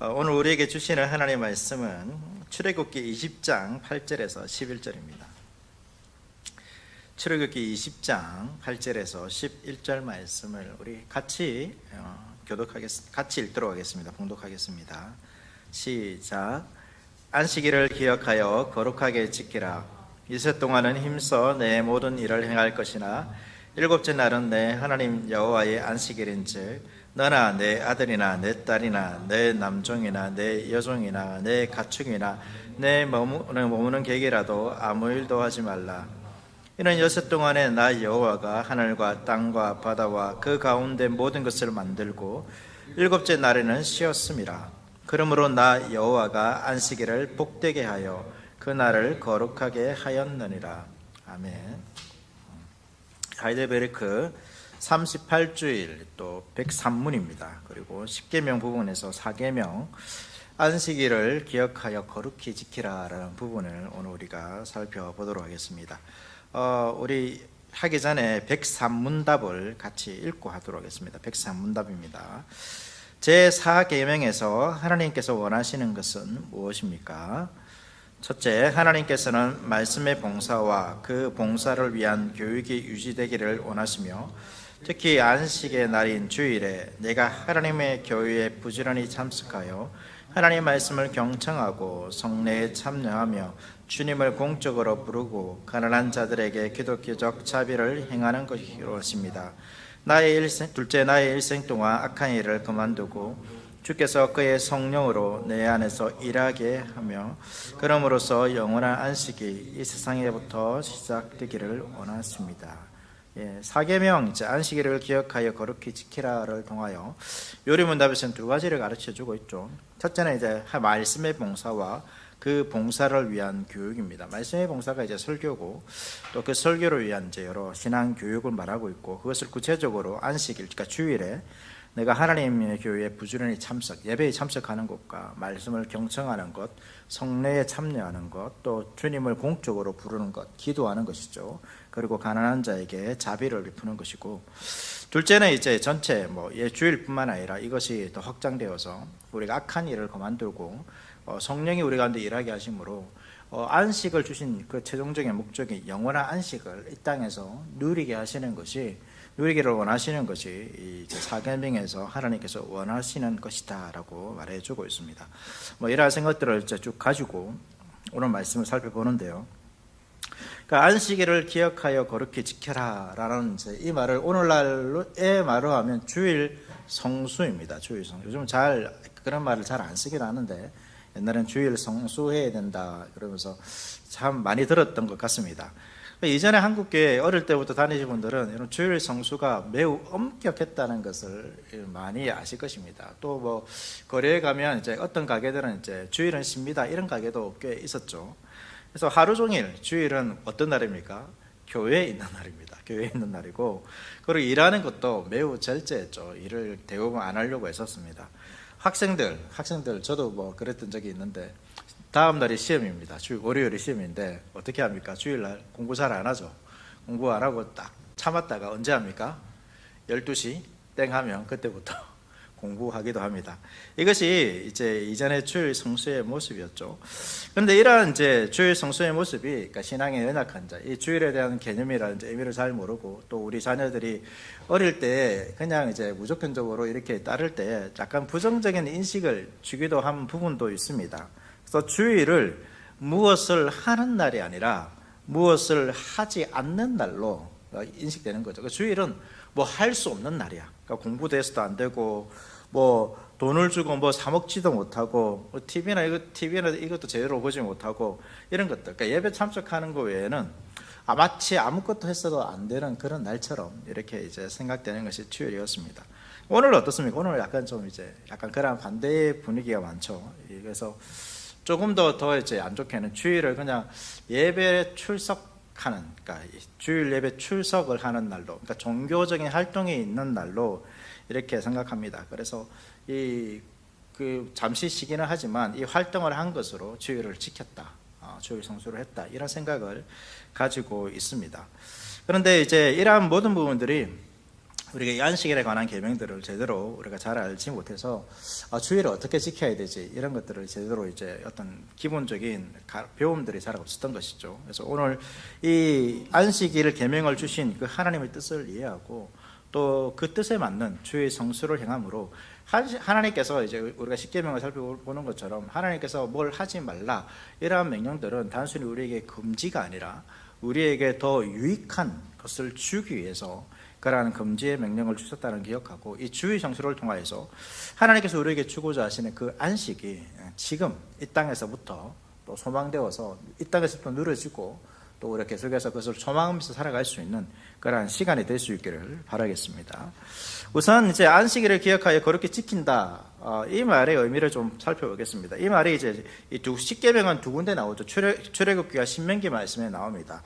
오늘 우리에게 주시는 하나님의 말씀은 출애굽기 20장 8절에서 11절입니다. 출애굽기 20장 8절에서 11절 말씀을 우리 같이 같이 읽도록 하겠습니다. 봉독하겠습니다. 시작. 안식일을 기억하여 거룩하게 지키라. 이세 동안은 힘써 내 모든 일을 행할 것이나 일곱째 날은 내 하나님 여호와의 안식일인즉 너나 내 아들이나 내 딸이나 내 남종이나 내 여종이나 내 가축이나 내 머무는 객이라도 아무 일도 하지 말라. 이는 여섯 동안에 나 여호와가 하늘과 땅과 바다와 그 가운데 모든 것을 만들고 일곱째 날에는 쉬었음이라. 그러므로 나 여호와가 안식일을 복되게 하여 그 날을 거룩하게 하였느니라. 아멘. 하이델베르크 38주일 또 103문입니다. 그리고 10계명 부분에서 4계명 안식일을 기억하여 거룩히 지키라라는 부분을 오늘 우리가 살펴보도록 하겠습니다. 우리 하기 전에 103문답을 같이 읽고 하도록 하겠습니다. 103문답입니다. 제4계명에서 하나님께서 원하시는 것은 무엇입니까? 첫째, 하나님께서는 말씀의 봉사와 그 봉사를 위한 교육이 유지되기를 원하시며 특히 안식의 날인 주일에 내가 하나님의 교회에 부지런히 참석하여 하나님의 말씀을 경청하고 성례에 참여하며 주님을 공적으로 부르고 가난한 자들에게 기독교적 자비를 행하는 것이었습니다. 둘째, 나의 일생 동안 악한 일을 그만두고 주께서 그의 성령으로 내 안에서 일하게 하며 그럼으로써 영원한 안식이 이 세상에부터 시작되기를 원하십니다. 4계명 안식일을 기억하여 거룩히 지키라를 통하여 요리문답에서는 두 가지를 가르쳐주고 있죠. 첫째는 말씀의 봉사와 그 봉사를 위한 교육입니다. 말씀의 봉사가 설교고 또 그 설교를 위한 여러 신앙 교육을 말하고 있고 그것을 구체적으로 안식일, 그러니까 주일에 내가 하나님의 교회에 부지런히 예배에 참석하는 것과 말씀을 경청하는 것, 성례에 참여하는 것, 또 주님을 공적으로 부르는 것, 기도하는 것이죠. 그리고 가난한 자에게 자비를 베푸는 것이고, 둘째는 전체 주일뿐만 아니라 이것이 더 확장되어서 우리가 악한 일을 그만두고 성령이 우리 가운데 일하게 하심으로 안식을 주신 그 최종적인 목적이 영원한 안식을 이 땅에서 누리기를 원하시는 것이 이 4계명에서 하나님께서 원하시는 것이다라고 말해주고 있습니다. 이러한 생각들을 쭉 가지고 오늘 말씀을 살펴보는데요. 그러니까 안식일을 기억하여 거룩히 지켜라라는 이 말을 오늘날의 말로 하면 주일 성수입니다. 주일 성수. 요즘 그런 말을 잘 안 쓰긴 하는데 옛날엔 주일 성수해야 된다 그러면서 참 많이 들었던 것 같습니다. 이전에 한국교회 어릴 때부터 다니신 분들은 이런 주일 성수가 매우 엄격했다는 것을 많이 아실 것입니다. 또 거리에 가면 어떤 가게들은 주일은 쉽니다 이런 가게도 꽤 있었죠. 그래서 하루 종일 주일은 어떤 날입니까? 교회에 있는 날입니다. 교회에 있는 날이고, 그리고 일하는 것도 매우 절제했죠. 일을 대부분 안 하려고 했었습니다. 학생들 저도 그랬던 적이 있는데 다음 날이 시험입니다. 월요일이 시험인데 어떻게 합니까? 주일날 공부 잘 안 하죠. 공부 안 하고 딱 참았다가 언제 합니까? 12시 땡 하면 그때부터 공부하기도 합니다. 이것이 이전의 주일 성수의 모습이었죠. 그런데 이러한 주일 성수의 모습이 그러니까 신앙의 연약한 자, 이 주일에 대한 개념이라는 의미를 잘 모르고 또 우리 자녀들이 어릴 때 그냥 무조건적으로 이렇게 따를 때 약간 부정적인 인식을 주기도 한 부분도 있습니다. 그래서 주일을 무엇을 하는 날이 아니라 무엇을 하지 않는 날로 인식되는 거죠. 주일은 할 수 없는 날이야. 그러니까 공부도 해서도 안 되고 돈을 주고 사 먹지도 못하고 TV나 이것도 제대로 보지 못하고 이런 것들. 그러니까 예배 참석하는 거 외에는 마치 아무것도 했어도 안 되는 그런 날처럼 이렇게 생각되는 것이 주일이었습니다. 오늘 어떻습니까? 오늘 약간 약간 그런 반대의 분위기가 많죠. 그래서 조금 더 안 좋게는 주일을 그냥 예배 출석하는, 그러니까 주일 예배 출석을 하는 날로, 그러니까 종교적인 활동이 있는 날로 이렇게 생각합니다. 그래서 잠시 쉬기는 하지만 이 활동을 한 것으로 주일을 지켰다, 주일 성수를 했다 이런 생각을 가지고 있습니다. 그런데 이러한 모든 부분들이 우리가 이 안식일에 관한 계명들을 제대로 우리가 잘 알지 못해서 주일을 어떻게 지켜야 되지 이런 것들을 제대로 이제 어떤 기본적인 배움들이 잘 없었던 것이죠. 그래서 오늘 이 안식일 계명을 주신 그 하나님의 뜻을 이해하고 또 그 뜻에 맞는 주의 성수를 행함으로 하나님께서 이제 우리가 십계명을 살펴보는 것처럼 하나님께서 뭘 하지 말라 이러한 명령들은 단순히 우리에게 금지가 아니라 우리에게 더 유익한 것을 주기 위해서 그러한 금지의 명령을 주셨다는 기억하고 이 주의 성수를 통하여서 하나님께서 우리에게 주고자 하시는 그 안식이 지금 이 땅에서부터 또 소망되어서 이 땅에서부터 누려지고 또 우리가 계속해서 그것을 소망하면서 살아갈 수 있는 그러한 시간이 될 수 있기를 바라겠습니다. 우선 이제 안식일을 기억하여 거룩히 지킨다. 이 말의 의미를 좀 살펴보겠습니다. 이 말이 이제 이 십계명은 두 군데 나오죠. 출애굽기와 신명기 말씀에 나옵니다.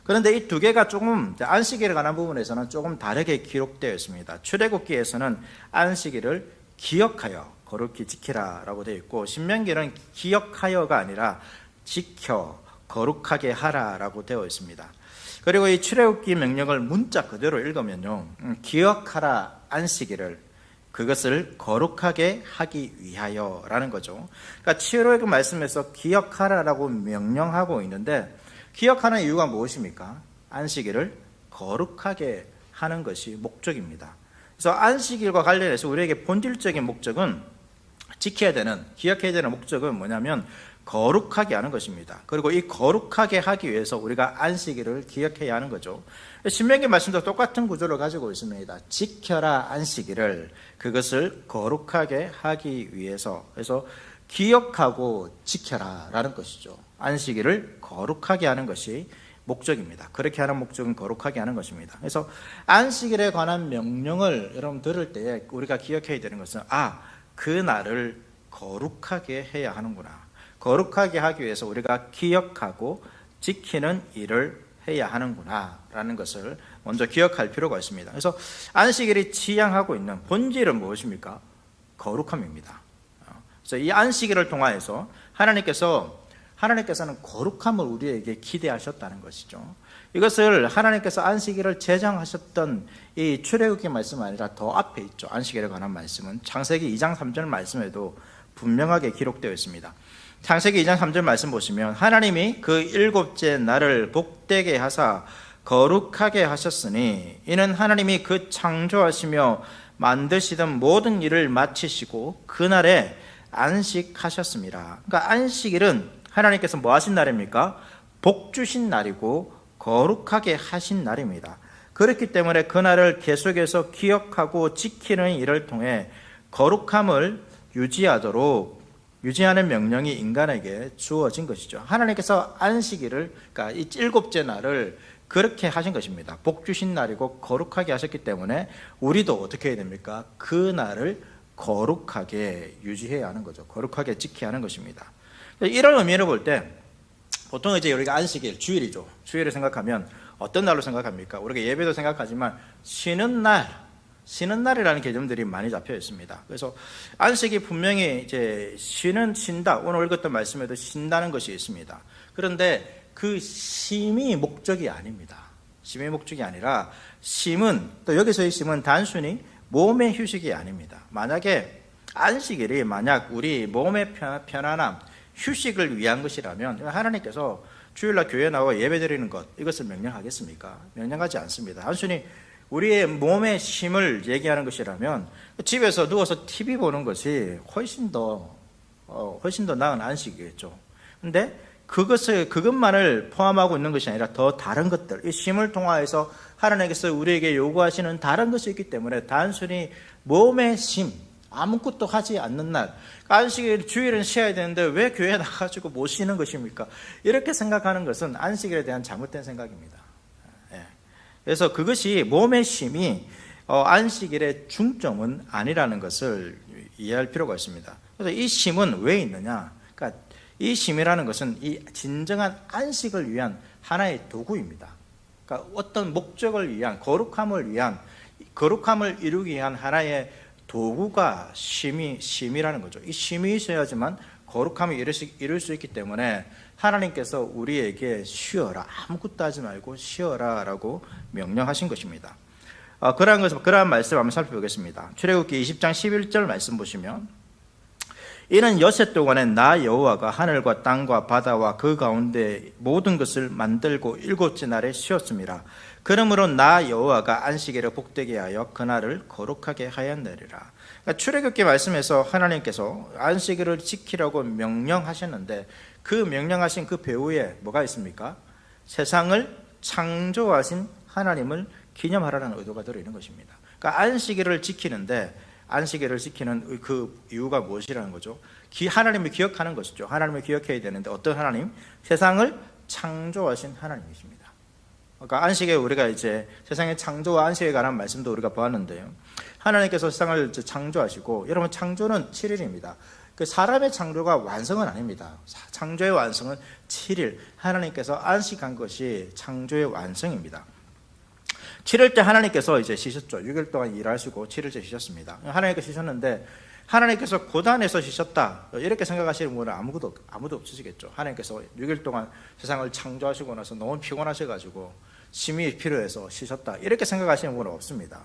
그런데 이 두 개가 조금 안식일에 관한 부분에서는 조금 다르게 기록되어 있습니다. 출애굽기에서는 안식일을 기억하여 거룩히 지키라라고 되어 있고 신명기는 기억하여가 아니라 지켜 거룩하게 하라라고 되어 있습니다. 그리고 이 출애굽기 명령을 문자 그대로 읽으면요, 기억하라 안식일을 그것을 거룩하게 하기 위하여라는 거죠. 그러니까 출애굽 말씀에서 기억하라라고 명령하고 있는데 기억하는 이유가 무엇입니까? 안식일을 거룩하게 하는 것이 목적입니다. 그래서 안식일과 관련해서 우리에게 본질적인 목적은 지켜야 되는, 기억해야 되는 목적은 뭐냐면 거룩하게 하는 것입니다. 그리고 이 거룩하게 하기 위해서 우리가 안식일을 기억해야 하는 거죠. 신명기 말씀도 똑같은 구조를 가지고 있습니다. 지켜라 안식일을 그것을 거룩하게 하기 위해서. 그래서 기억하고 지켜라라는 것이죠. 안식일을 거룩하게 하는 것이 목적입니다. 그렇게 하는 목적은 거룩하게 하는 것입니다. 그래서 안식일에 관한 명령을 여러분 들을 때 우리가 기억해야 되는 것은 그 날을 거룩하게 해야 하는구나. 거룩하게 하기 위해서 우리가 기억하고 지키는 일을 해야 하는구나 라는 것을 먼저 기억할 필요가 있습니다. 그래서 안식일이 지향하고 있는 본질은 무엇입니까? 거룩함입니다. 그래서 이 안식일을 통하여서 하나님께서는 거룩함을 우리에게 기대하셨다는 것이죠. 이것을 하나님께서 안식일을 제정하셨던 이 출애굽기 말씀 아니라 더 앞에 있죠. 안식일에 관한 말씀은 창세기 2장 3절 말씀에도 분명하게 기록되어 있습니다. 창세기 2장 3절 말씀 보시면 하나님이 그 일곱째 날을 복되게 하사 거룩하게 하셨으니 이는 하나님이 그 창조하시며 만드시던 모든 일을 마치시고 그날에 안식하셨습니다. 그러니까 안식일은 하나님께서 뭐 하신 날입니까? 복 주신 날이고 거룩하게 하신 날입니다. 그렇기 때문에 그날을 계속해서 기억하고 지키는 일을 통해 거룩함을 유지하는 명령이 인간에게 주어진 것이죠. 하나님께서 안식일을, 그러니까 이 일곱째 날을 그렇게 하신 것입니다. 복 주신 날이고 거룩하게 하셨기 때문에 우리도 어떻게 해야 됩니까? 그 날을 거룩하게 유지해야 하는 거죠. 거룩하게 지켜야 하는 것입니다. 이런 의미로 볼 때 보통 이제 우리가 안식일, 주일이죠. 주일을 생각하면 어떤 날로 생각합니까? 우리가 예배도 생각하지만 쉬는 날이라는 개념들이 많이 잡혀 있습니다. 그래서 안식이 분명히 이제 쉰다. 오늘 읽었던 말씀에도 쉰다는 것이 있습니다. 그런데 그 쉼이 목적이 아닙니다. 쉼의 목적이 아니라 또 여기서의 쉼은 단순히 몸의 휴식이 아닙니다. 만약에 안식일이 우리 몸의 편안함, 휴식을 위한 것이라면 하나님께서 주일날 교회에 나와 예배드리는 것 이것을 명령하겠습니까? 명령하지 않습니다. 단순히 우리의 몸의 쉼을 얘기하는 것이라면 집에서 누워서 TV 보는 것이 훨씬 더 나은 안식이겠죠. 근데 그것만을 포함하고 있는 것이 아니라 더 다른 것들, 이 쉼을 통하여서 하나님께서 우리에게 요구하시는 다른 것이 있기 때문에 단순히 몸의 쉼, 아무것도 하지 않는 날, 안식일 주일은 쉬어야 되는데 왜 교회에 나가지고 못 쉬는 것입니까? 이렇게 생각하는 것은 안식일에 대한 잘못된 생각입니다. 그래서 그것이 몸의 쉼이 안식일의 중점은 아니라는 것을 이해할 필요가 있습니다. 그래서 이 쉼은 왜 있느냐? 그러니까 이 쉼이라는 것은 이 진정한 안식을 위한 하나의 도구입니다. 그러니까 어떤 목적을 위한 거룩함을 이루기 위한 하나의 도구가 쉼이라는 거죠. 이 쉼이 있어야지만 거룩함을 이룰 수 있기 때문에 하나님께서 우리에게 쉬어라, 아무것도 하지 말고 쉬어라 라고 명령하신 것입니다. 그러한 말씀 한번 살펴보겠습니다. 출애굽기 20장 11절 말씀 보시면, 이는 여섯 동안에 나 여호와가 하늘과 땅과 바다와 그 가운데 모든 것을 만들고 일곱째 날에 쉬었습니다. 그러므로 나 여호와가 안식일을 복되게 하여 그날을 거룩하게 하였느니라. 그러니까 출애굽기 말씀에서 하나님께서 안식일을 지키라고 명령하셨는데, 그 명령하신 그 배후에 뭐가 있습니까? 세상을 창조하신 하나님을 기념하라는 의도가 들어있는 것입니다. 그러니까 안식일을 지키는 그 이유가 무엇이라는 거죠? 하나님을 기억하는 것이죠. 하나님을 기억해야 되는데, 어떤 하나님? 세상을 창조하신 하나님이십니다. 그러니까 안식에 우리가 이제 세상의 창조와 안식에 관한 말씀도 우리가 보았는데요. 하나님께서 세상을 창조하시고, 여러분 창조는 7일입니다. 그 사람의 창조가 완성은 아닙니다. 창조의 완성은 7일. 하나님께서 안식한 것이 창조의 완성입니다. 7일 때 하나님께서 이제 쉬셨죠. 6일 동안 일하시고 7일째 쉬셨습니다. 하나님께서 쉬셨는데, 하나님께서 고단해서 쉬셨다 이렇게 생각하시는 분은 아무도 없으시겠죠. 하나님께서 6일 동안 세상을 창조하시고 나서 너무 피곤하셔가지고 쉼이 필요해서 쉬셨다 이렇게 생각하시는 분은 없습니다.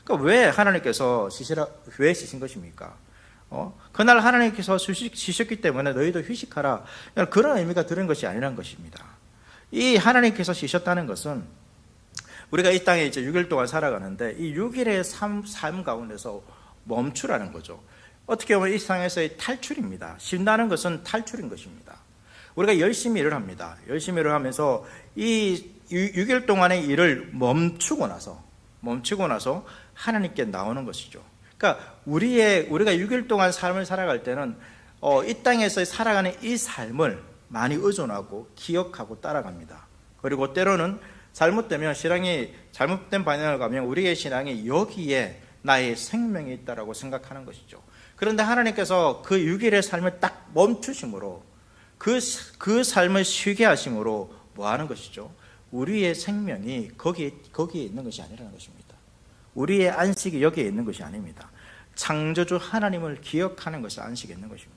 그러니까 왜 하나님께서 왜 쉬신 것입니까? 그날 하나님께서 쉬셨기 때문에 너희도 휴식하라, 그런 의미가 들은 것이 아니라는 것입니다. 이 하나님께서 쉬셨다는 것은, 우리가 이 땅에 이제 6일 동안 살아가는데, 이 6일의 삶 가운데서 멈추라는 거죠. 어떻게 보면 이 세상에서의 탈출입니다. 쉰다는 것은 탈출인 것입니다. 우리가 열심히 일을 합니다. 열심히 일을 하면서 이 6일 동안의 일을 멈추고 나서 하나님께 나오는 것이죠. 그러니까 우리가 6일 동안 삶을 살아갈 때는 이 땅에서 살아가는 이 삶을 많이 의존하고 기억하고 따라갑니다. 그리고 때로는 잘못되면, 신앙이 잘못된 방향을 가면 우리의 신앙이 여기에 나의 생명이 있다라고 생각하는 것이죠. 그런데 하나님께서 그 6일의 삶을 딱 멈추심으로, 그 삶을 쉬게 하심으로 뭐 하는 것이죠? 우리의 생명이 거기에 있는 것이 아니라는 것입니다. 우리의 안식이 여기에 있는 것이 아닙니다. 창조주 하나님을 기억하는 것이 안식에 있는 것입니다.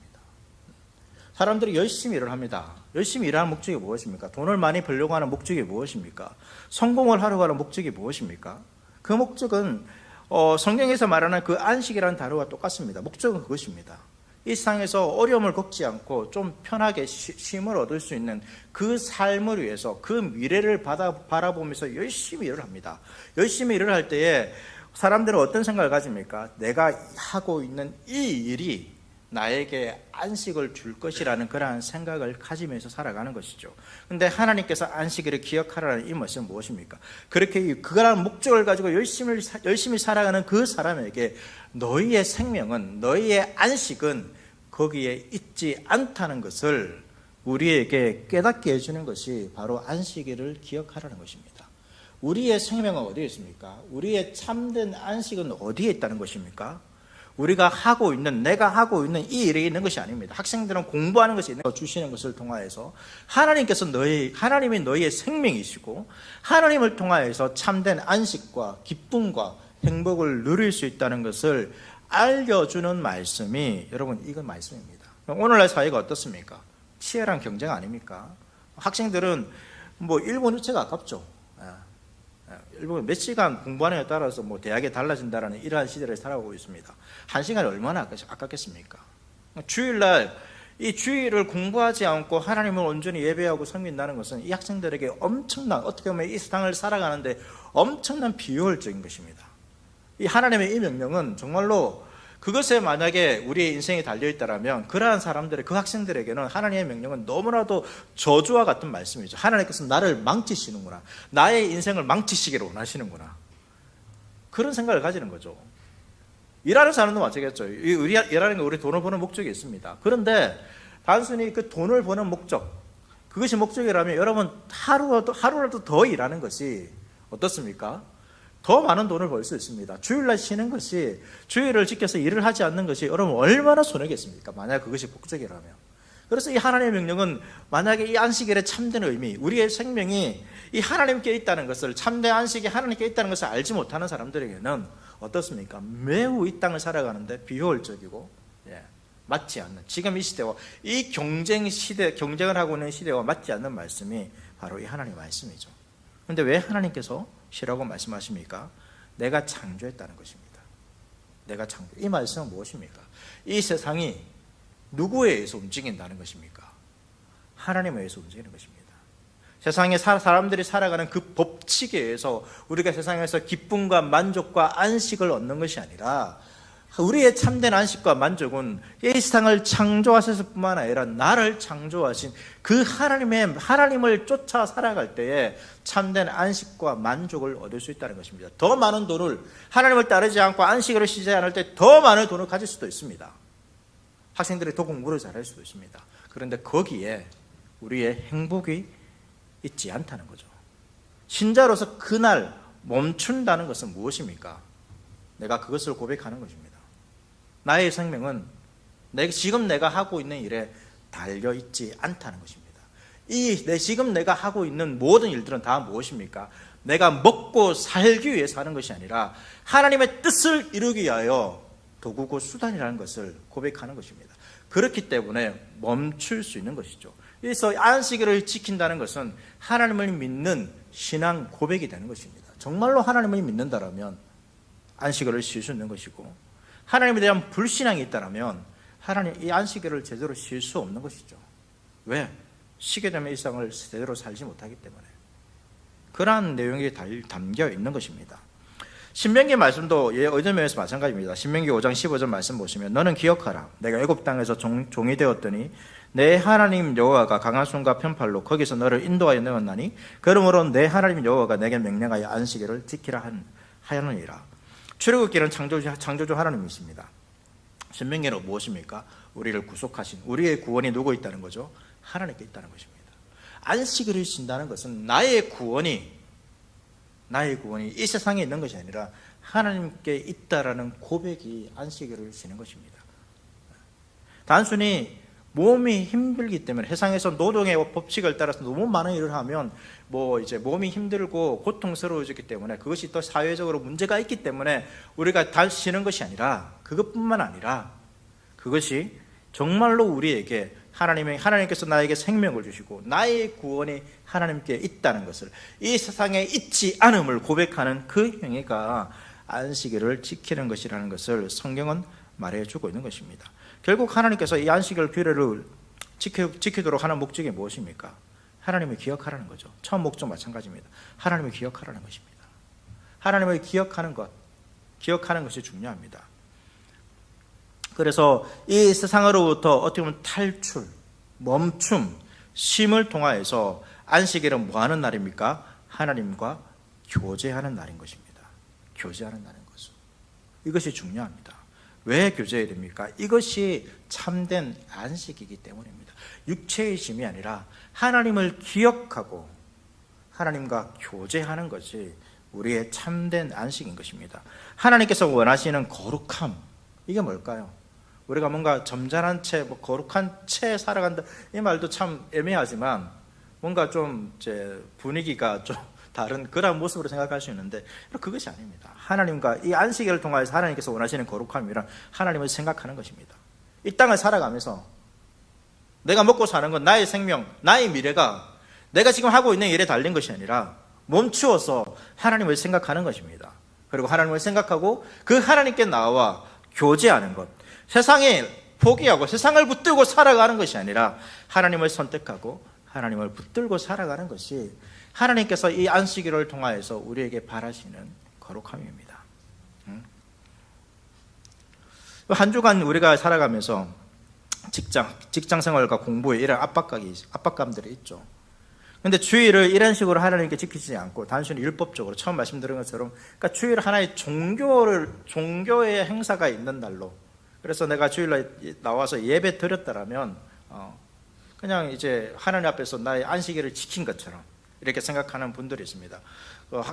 사람들이 열심히 일을 합니다. 열심히 일하는 목적이 무엇입니까? 돈을 많이 벌려고 하는 목적이 무엇입니까? 성공을 하려고 하는 목적이 무엇입니까? 그 목적은 성경에서 말하는 그 안식이라는 단어와 똑같습니다. 목적은 그것입니다. 이 세상에서 어려움을 겪지 않고 좀 편하게 쉼을 얻을 수 있는 그 삶을 위해서, 그 미래를 바라보면서 열심히 일을 합니다. 열심히 일을 할 때에 사람들은 어떤 생각을 가집니까? 내가 하고 있는 이 일이 나에게 안식을 줄 것이라는 그러한 생각을 가지면서 살아가는 것이죠. 그런데 하나님께서 안식일을 기억하라는 이 말씀은 무엇입니까? 그렇게 그러한 목적을 가지고 열심히 살아가는 그 사람에게 너희의 생명은, 너희의 안식은 거기에 있지 않다는 것을 우리에게 깨닫게 해주는 것이 바로 안식일을 기억하라는 것입니다. 우리의 생명은 어디에 있습니까? 우리의 참된 안식은 어디에 있다는 것입니까? 우리가 내가 하고 있는 이 일에 있는 것이 아닙니다. 학생들은 공부하는 것이 있는 것, 주시는 것을 통하여서 하나님이 너희의 생명이시고, 하나님을 통하여서 참된 안식과 기쁨과 행복을 누릴 수 있다는 것을 알려주는 말씀이, 여러분, 이건 말씀입니다. 오늘날 사회가 어떻습니까? 치열한 경쟁 아닙니까? 학생들은 1분 1초가 아깝죠. 일본 몇 시간 공부하느냐에 따라서 대학에 달라진다는 이러한 시대를 살아오고 있습니다. 한 시간이 얼마나 아깝겠습니까? 주일날 이 주일을 공부하지 않고 하나님을 온전히 예배하고 섬긴다는 것은 이 학생들에게 엄청난, 어떻게 보면 이 세상을 살아가는데 엄청난 비효율적인 것입니다. 이 하나님의 이 명령은 정말로, 그것에 만약에 우리의 인생이 달려있다면 그러한 사람들의, 그 학생들에게는 하나님의 명령은 너무나도 저주와 같은 말씀이죠. 하나님께서 나를 망치시는구나, 나의 인생을 망치시기를 원하시는구나, 그런 생각을 가지는 거죠. 일하는 사람도 마찬가지겠죠. 일하는 게 우리 돈을 버는 목적이 있습니다. 그런데 단순히 그 돈을 버는 목적, 그것이 목적이라면 여러분 하루라도 더 일하는 것이 어떻습니까? 더 많은 돈을 벌 수 있습니다. 주일날 쉬는 것이, 주일을 지켜서 일을 하지 않는 것이 여러분 얼마나 손해겠습니까? 만약 그것이 목적이라면. 그래서 이 하나님의 명령은, 만약에 이 안식일의 참된 의미, 우리의 생명이 이 하나님께 있다는 것을, 참된 안식이 하나님께 있다는 것을 알지 못하는 사람들에게는 어떻습니까? 매우 이 땅을 살아가는데 비효율적이고 맞지 않는, 지금 이 시대와 이 경쟁을 하고 있는 시대와 맞지 않는 말씀이 바로 이 하나님의 말씀이죠. 그런데 왜 하나님께서 쉬라고 말씀하십니까? 내가 창조했다는 것입니다. 내가 창조. 이 말씀은 무엇입니까? 이 세상이 누구에 의해서 움직인다는 것입니까? 하나님에 의해서 움직이는 것입니다. 세상에 사람들이 살아가는 그 법칙에 의해서 우리가 세상에서 기쁨과 만족과 안식을 얻는 것이 아니라, 우리의 참된 안식과 만족은 이 세상을 창조하셔서 뿐만 아니라 나를 창조하신 그 하나님을 쫓아 살아갈 때에 참된 안식과 만족을 얻을 수 있다는 것입니다. 더 많은 돈을, 하나님을 따르지 않고 안식을 쉬지 않을 때 더 많은 돈을 가질 수도 있습니다. 학생들이 더 공부를 잘할 수도 있습니다. 그런데 거기에 우리의 행복이 있지 않다는 거죠. 신자로서 그날 멈춘다는 것은 무엇입니까? 내가 그것을 고백하는 것입니다. 나의 생명은 지금 내가 하고 있는 일에 달려 있지 않다는 것입니다. 지금 내가 하고 있는 모든 일들은 다 무엇입니까? 내가 먹고 살기 위해서 하는 것이 아니라 하나님의 뜻을 이루기 위하여 도구고 수단이라는 것을 고백하는 것입니다. 그렇기 때문에 멈출 수 있는 것이죠. 그래서 안식일을 지킨다는 것은 하나님을 믿는 신앙 고백이 되는 것입니다. 정말로 하나님을 믿는다라면 안식일을 쉴 수 있는 것이고, 하나님에 대한 불신앙이 있다면 하나님 이 안식일을 제대로 쉴 수 없는 것이죠. 왜? 쉬게 되면 일상을 제대로 살지 못하기 때문에. 그러한 내용이 담겨 있는 것입니다. 신명기 말씀도 어떤 면에서 마찬가지입니다. 신명기 5장 15절 말씀 보시면, 너는 기억하라. 내가 애굽 땅에서 종이 되었더니 내 하나님 여호와가 강한 손과 편팔로 거기서 너를 인도하여 내었나니 그러므로 내 하나님 여호와가 내게 명령하여 안식일을 지키라 하였느니라. 출애굽기는 창조주 하나님이십니다. 신명기는 무엇입니까? 우리를 구속하신, 우리의 구원이 누구 있다는 거죠? 하나님께 있다는 것입니다. 안식일을 쉰다는 것은 나의 구원이 이 세상에 있는 것이 아니라 하나님께 있다라는 고백이 안식일을 쉬는 것입니다. 단순히 몸이 힘들기 때문에, 세상에서 노동의 법칙을 따라서 너무 많은 일을 하면 이제 몸이 힘들고 고통스러워지기 때문에, 그것이 또 사회적으로 문제가 있기 때문에 우리가 다 쉬는 것이 아니라, 그것뿐만 아니라 그것이 정말로 우리에게 하나님께서 나에게 생명을 주시고 나의 구원이 하나님께 있다는 것을, 이 세상에 있지 않음을 고백하는 그 행위가 안식일을 지키는 것이라는 것을 성경은 말해주고 있는 것입니다. 결국 하나님께서 이 안식일 규례를 지키도록 하는 목적이 무엇입니까? 하나님을 기억하라는 거죠. 처음 목적 마찬가지입니다. 하나님을 기억하라는 것입니다. 하나님을 기억하는 것이 중요합니다. 그래서 이 세상으로부터 어떻게 보면 탈출, 멈춤, 쉼을 통하여서 안식일은 뭐 하는 날입니까? 하나님과 교제하는 날인 것입니다. 교제하는 날인 것이죠. 이것이 중요합니다. 왜 교제해야 됩니까? 이것이 참된 안식이기 때문입니다. 육체의 쉼이 아니라 하나님을 기억하고 하나님과 교제하는 것이 우리의 참된 안식인 것입니다. 하나님께서 원하시는 거룩함, 이게 뭘까요? 우리가 뭔가 점잖은 채, 거룩한 채 살아간다, 이 말도 참 애매하지만 뭔가 좀 이제 분위기가 좀 다른 그런 모습으로 생각할 수 있는데, 그것이 아닙니다. 하나님과 이 안식일을 통해서 하나님께서 원하시는 거룩함이란 하나님을 생각하는 것입니다. 이 땅을 살아가면서 내가 먹고 사는 건 나의 생명, 나의 미래가 내가 지금 하고 있는 일에 달린 것이 아니라 멈추어서 하나님을 생각하는 것입니다. 그리고 하나님을 생각하고 그 하나님께 나와 교제하는 것, 세상에 포기하고 세상을 붙들고 살아가는 것이 아니라 하나님을 선택하고 하나님을 붙들고 살아가는 것이 하나님께서 이 안식일을 통하여서 우리에게 바라시는 거룩함입니다. 한 주간 우리가 살아가면서 직장 생활과 공부에 이런 압박감들이 있죠. 그런데 주일을 이런 식으로 하나님께 지키지 않고 단순히 율법적으로 처음 말씀드린 것처럼, 그러니까 주일 하나의 종교의 행사가 있는 날로, 그래서 내가 주일날 나와서 예배 드렸다라면 그냥 이제 하나님 앞에서 나의 안식일을 지킨 것처럼 이렇게 생각하는 분들이 있습니다.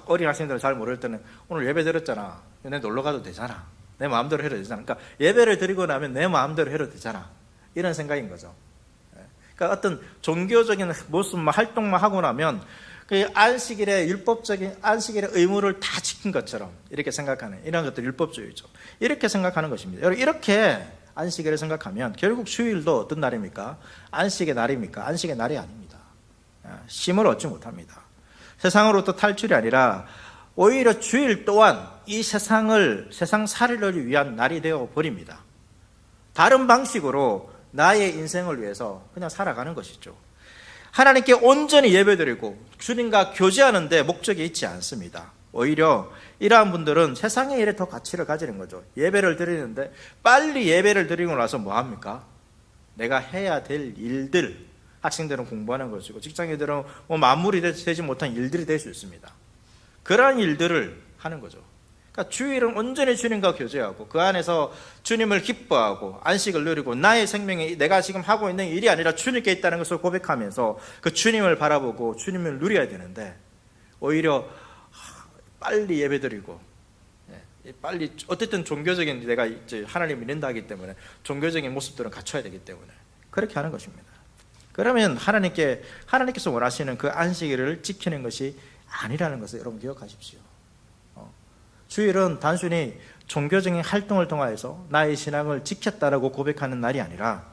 어린 학생들은 잘 모를 때는 오늘 예배 드렸잖아, 내 놀러 가도 되잖아, 내 마음대로 해도 되잖아, 그러니까 예배를 드리고 나면 내 마음대로 해도 되잖아, 이런 생각인 거죠. 그러니까 어떤 종교적인 모습만 활동만 하고 나면 그 안식일의 율법적인 안식일의 의무를 다 지킨 것처럼 이렇게 생각하는, 이런 것들 율법주의죠. 이렇게 생각하는 것입니다. 여러분, 이렇게 안식일을 생각하면 결국 주일도 어떤 날입니까? 안식의 날입니까? 안식의 날이 아닙니다. 쉼을 얻지 못합니다. 세상으로부터 탈출이 아니라 오히려 주일 또한 이 세상 살이를 위한 날이 되어 버립니다. 다른 방식으로 나의 인생을 위해서 그냥 살아가는 것이죠. 하나님께 온전히 예배드리고 주님과 교제하는 데 목적이 있지 않습니다. 오히려 이러한 분들은 세상의 일에 더 가치를 가지는 거죠. 예배를 드리는데 빨리 예배를 드리고 나서 뭐 합니까? 내가 해야 될 일들, 학생들은 공부하는 것이고 직장인들은 마무리 되지 못한 일들이 될 수 있습니다. 그러한 일들을 하는 거죠. 그러니까 주일은 온전히 주님과 교제하고 그 안에서 주님을 기뻐하고 안식을 누리고 나의 생명이 내가 지금 하고 있는 일이 아니라 주님께 있다는 것을 고백하면서 그 주님을 바라보고 주님을 누려야 되는데 오히려 빨리 예배드리고 빨리 어쨌든 종교적인 내가 이제 하나님 믿는다 하기 때문에 종교적인 모습들은 갖춰야 되기 때문에 그렇게 하는 것입니다. 그러면 하나님께서 원하시는 그 안식일을 지키는 것이 아니라는 것을 여러분 기억하십시오. 주일은 단순히 종교적인 활동을 통해서 나의 신앙을 지켰다라고 고백하는 날이 아니라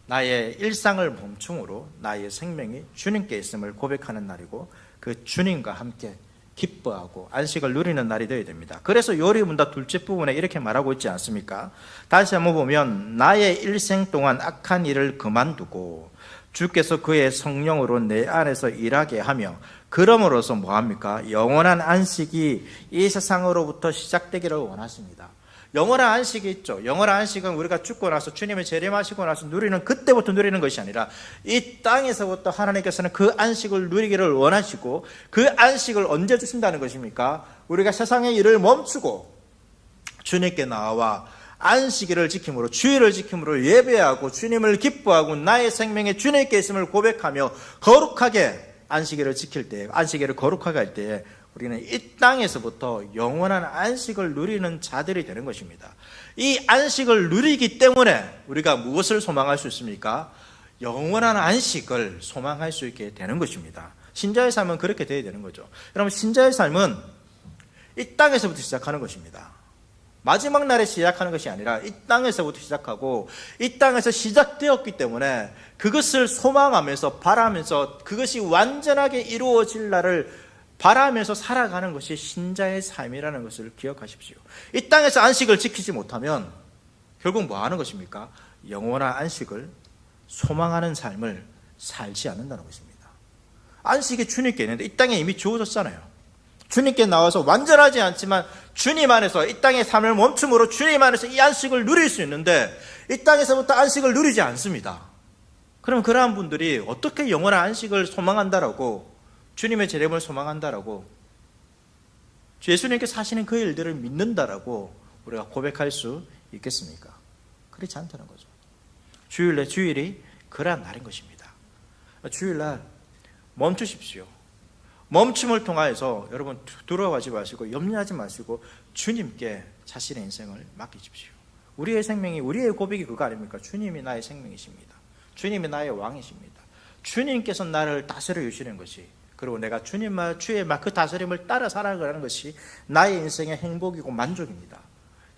나의 일상을 멈춤으로 나의 생명이 주님께 있음을 고백하는 날이고 그 주님과 함께 기뻐하고 안식을 누리는 날이 되어야 됩니다. 그래서 요리문답 둘째 부분에 이렇게 말하고 있지 않습니까? 다시 한번 보면 나의 일생 동안 악한 일을 그만두고 주께서 그의 성령으로 내 안에서 일하게 하며 그럼으로써 뭐합니까? 영원한 안식이 이 세상으로부터 시작되기를 원하십니다. 영원한 안식이 있죠. 영원한 안식은 우리가 죽고 나서 주님의 재림하시고 나서 누리는 그때부터 누리는 것이 아니라 이 땅에서부터 하나님께서는 그 안식을 누리기를 원하시고 그 안식을 언제 주신다는 것입니까? 우리가 세상의 일을 멈추고 주님께 나와 안식일을 지킴으로 주일을 지킴으로 예배하고 주님을 기뻐하고 나의 생명에 주님께 있음을 고백하며 거룩하게 안식일을 지킬 때, 안식일을 거룩하게 할 때에 우리는 이 땅에서부터 영원한 안식을 누리는 자들이 되는 것입니다. 이 안식을 누리기 때문에 우리가 무엇을 소망할 수 있습니까? 영원한 안식을 소망할 수 있게 되는 것입니다. 신자의 삶은 그렇게 되어야 되는 거죠. 여러분, 신자의 삶은 이 땅에서부터 시작하는 것입니다. 마지막 날에 시작하는 것이 아니라 이 땅에서부터 시작하고 이 땅에서 시작되었기 때문에 그것을 소망하면서 바라면서 그것이 완전하게 이루어질 날을 바라면서 살아가는 것이 신자의 삶이라는 것을 기억하십시오. 이 땅에서 안식을 지키지 못하면 결국 뭐 하는 것입니까? 영원한 안식을 소망하는 삶을 살지 않는다는 것입니다. 안식이 주님께 있는데 이 땅에 이미 주어졌잖아요. 주님께 나와서 완전하지 않지만 주님 안에서 이 땅의 삶을 멈춤으로 주님 안에서 이 안식을 누릴 수 있는데 이 땅에서부터 안식을 누리지 않습니다. 그럼 그러한 분들이 어떻게 영원한 안식을 소망한다라고 주님의 재림을 소망한다라고 예수님께서 하시는 그 일들을 믿는다라고 우리가 고백할 수 있겠습니까? 그렇지 않다는 거죠. 주일이 그러한 날인 것입니다. 주일날 멈추십시오. 멈춤을 통하여서 여러분 두려워하지 마시고 염려하지 마시고 주님께 자신의 인생을 맡기십시오. 우리의 생명이 우리의 고백이 그거 아닙니까? 주님이 나의 생명이십니다. 주님이 나의 왕이십니다. 주님께서 나를 다스려 주시는 것이 그리고 내가 주님과 주의 그 다스림을 따라 살아가는 것이 나의 인생의 행복이고 만족입니다.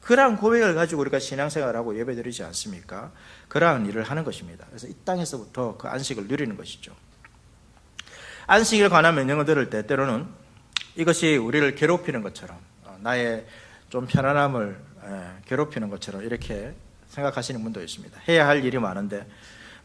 그러한 고백을 가지고 우리가 신앙생활을 하고 예배드리지 않습니까? 그러한 일을 하는 것입니다. 그래서 이 땅에서부터 그 안식을 누리는 것이죠. 안식일에 관한 명령을 들을 때 때로는 이것이 우리를 괴롭히는 것처럼 나의 좀 편안함을 괴롭히는 것처럼 이렇게 생각하시는 분도 있습니다. 해야 할 일이 많은데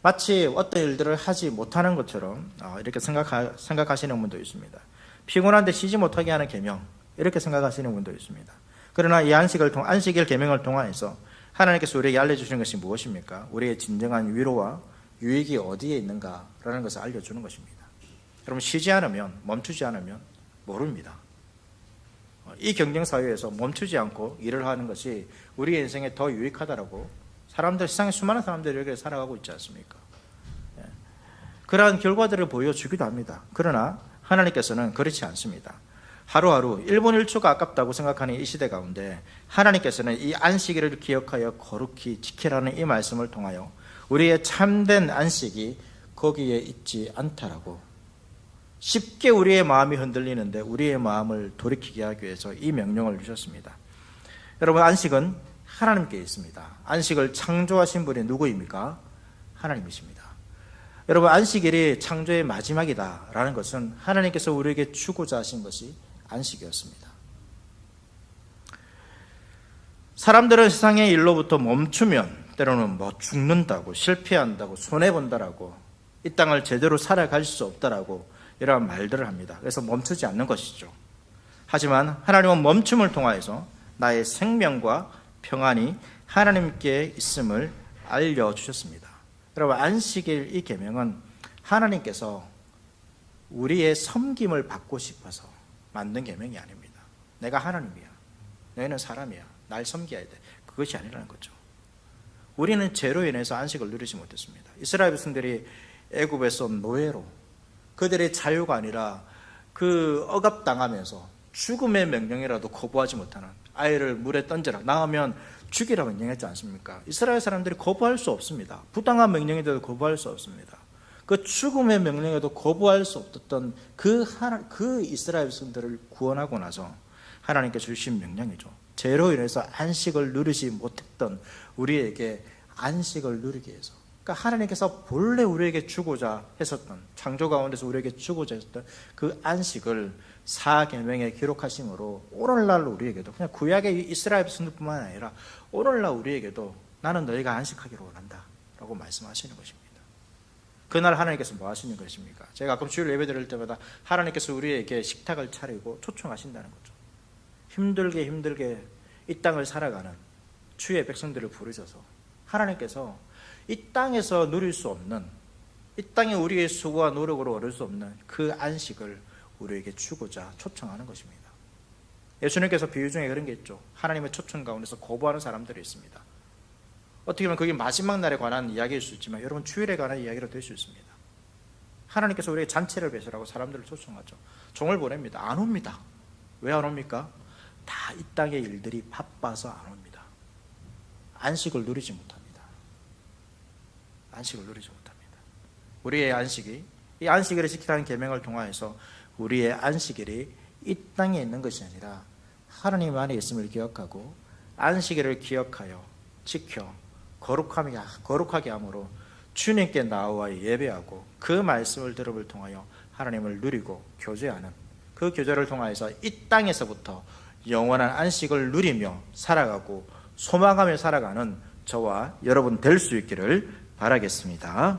마치 어떤 일들을 하지 못하는 것처럼 이렇게 생각하시는 분도 있습니다. 피곤한데 쉬지 못하게 하는 계명 이렇게 생각하시는 분도 있습니다. 그러나 이 안식일 계명을 통해서 하나님께서 우리에게 알려주시는 것이 무엇입니까? 우리의 진정한 위로와 유익이 어디에 있는가라는 것을 알려주는 것입니다. 여러분 쉬지 않으면 멈추지 않으면 모릅니다. 이 경쟁사회에서 멈추지 않고 일을 하는 것이 우리의 인생에 더 유익하다라고 세상에 수많은 사람들이 이렇게 살아가고 있지 않습니까? 그러한 결과들을 보여주기도 합니다. 그러나 하나님께서는 그렇지 않습니다. 하루하루 1분 1초가 아깝다고 생각하는 이 시대 가운데 하나님께서는 이 안식일을 기억하여 거룩히 지키라는 이 말씀을 통하여 우리의 참된 안식이 거기에 있지 않다라고 쉽게 우리의 마음이 흔들리는데 우리의 마음을 돌이키게 하기 위해서 이 명령을 주셨습니다. 여러분 안식은 하나님께 있습니다. 안식을 창조하신 분이 누구입니까? 하나님이십니다. 여러분 안식일이 창조의 마지막이다라는 것은 하나님께서 우리에게 주고자 하신 것이 안식이었습니다. 사람들은 세상의 일로부터 멈추면 때로는 뭐 죽는다고, 실패한다고, 손해본다라고, 이 땅을 제대로 살아갈 수 없다라고 이러한 말들을 합니다. 그래서 멈추지 않는 것이죠. 하지만 하나님은 멈춤을 통하여서 나의 생명과 평안이 하나님께 있음을 알려주셨습니다. 여러분, 안식일 이 계명은 하나님께서 우리의 섬김을 받고 싶어서 만든 계명이 아닙니다. 내가 하나님이야, 너희는 사람이야, 날 섬겨야 돼, 그것이 아니라는 거죠. 우리는 죄로 인해서 안식을 누리지 못했습니다. 이스라엘 백성들이 애굽에서 노예로, 그들의 자유가 아니라 그 억압당하면서 죽음의 명령이라도 거부하지 못하는, 아이를 물에 던져라, 나오면 죽이라 명령했지 않습니까? 이스라엘 사람들이 거부할 수 없습니다. 부당한 명령에도 거부할 수 없습니다. 그 죽음의 명령에도 거부할 수 없었던 그 이스라엘 백성들을 구원하고 나서 하나님께 주신 명령이죠. 죄로 인해서 안식을 누리지 못했던 우리에게 안식을 누리게 해서, 그러니까 하나님께서 본래 우리에게 주고자 했었던, 창조 가운데서 우리에게 주고자 했었던 그 안식을 사계명에 기록하심으로 오늘날 우리에게도, 그냥 구약의 이스라엘 백성들뿐만 아니라 오늘날 우리에게도 나는 너희가 안식하기를 원한다 라고 말씀하시는 것입니다. 그날 하나님께서 뭐 하시는 것입니까? 제가 가끔 주일 예배 드릴 때마다 하나님께서 우리에게 식탁을 차리고 초청하신다는 거죠. 힘들게 이 땅을 살아가는 주의 백성들을 부르셔서 하나님께서 이 땅에서 누릴 수 없는, 이 땅에 우리의 수고와 노력으로 얻을 수 없는 그 안식을 우리에게 주고자 초청하는 것입니다. 예수님께서 비유 중에 그런 게 있죠. 하나님의 초청 가운데서 거부하는 사람들이 있습니다. 어떻게 보면 그게 마지막 날에 관한 이야기일 수 있지만 여러분, 주일에 관한 이야기로 될 수 있습니다. 하나님께서 우리에게 잔치를 베풀라고 사람들을 초청하죠. 종을 보냅니다. 안 옵니다. 왜 안 옵니까? 다 이 땅의 일들이 바빠서 안 옵니다. 안식을 누리지 못합니다. 안식을 누리지 못합니다. 우리의 안식이, 이 안식일을 지키라는 계명을 통하여서 우리의 안식일이 이 땅에 있는 것이 아니라 하나님 안에 있음을 기억하고 안식일을 기억하여 지켜 거룩하게 함으로 주님께 나와 예배하고 그 말씀을 들음을 통하여 하나님을 누리고 교제하는, 그 교제를 통하여서 이 땅에서부터 영원한 안식을 누리며 살아가고 소망하며 살아가는 저와 여러분 될 수 있기를 바라겠습니다.